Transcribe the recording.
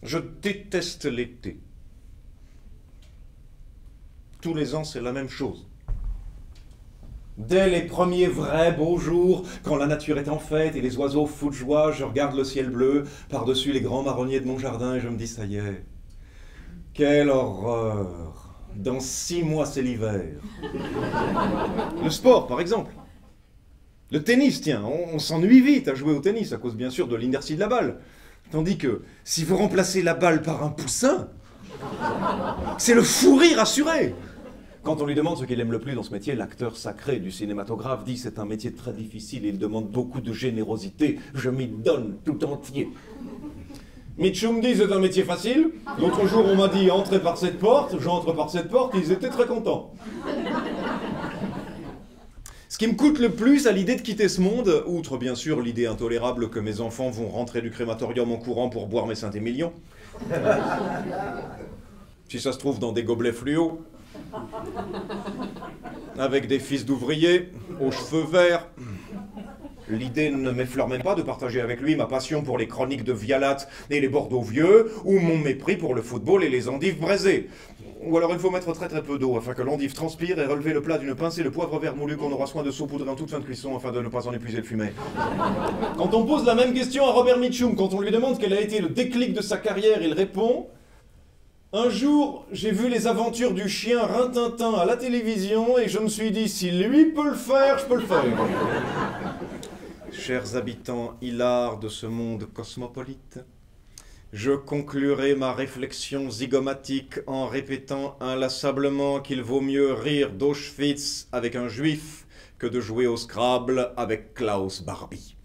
Je déteste l'été. Tous les ans, c'est la même chose. Dès les premiers vrais beaux jours, quand la nature est en fête et les oiseaux foutent joie, je regarde le ciel bleu par-dessus les grands marronniers de mon jardin et je me dis, ça y est, quelle horreur! Dans 6 mois, c'est l'hiver. Le sport, par exemple. Le tennis, tiens, on s'ennuie vite à jouer au tennis, à cause bien sûr de l'inertie de la balle. Tandis que si vous remplacez la balle par un poussin, c'est le fou rire assuré. Quand on lui demande ce qu'il aime le plus dans ce métier, l'acteur sacré du cinématographe dit c'est un métier très difficile et il demande beaucoup de générosité. Je m'y donne tout entier. Mitchum dit c'est un métier facile. L'autre jour on m'a dit entrez par cette porte, j'entre par cette porte, ils étaient très contents. Ce qui me coûte le plus à l'idée de quitter ce monde, outre bien sûr l'idée intolérable que mes enfants vont rentrer du crématorium en courant pour boire mes Saint-Émilion, si ça se trouve dans des gobelets fluo, avec des fils d'ouvriers, aux cheveux verts. L'idée ne m'effleure même pas de partager avec lui ma passion pour les chroniques de Vialat et les Bordeaux vieux, ou mon mépris pour le football et les endives braisées. Ou alors il faut mettre très très peu d'eau afin que l'endive transpire et relever le plat d'une pincée de poivre vert moulu qu'on aura soin de saupoudrer en toute fin de cuisson afin de ne pas en épuiser le fumet. Quand on pose la même question à Robert Mitchum, quand on lui demande quel a été le déclic de sa carrière, il répond: un jour, j'ai vu les aventures du chien Rintintin à la télévision et je me suis dit, si lui peut le faire, je peux le faire. Chers habitants hilars de ce monde cosmopolite, je conclurai ma réflexion zygomatique en répétant inlassablement qu'il vaut mieux rire d'Auschwitz avec un juif que de jouer au Scrabble avec Klaus Barbie.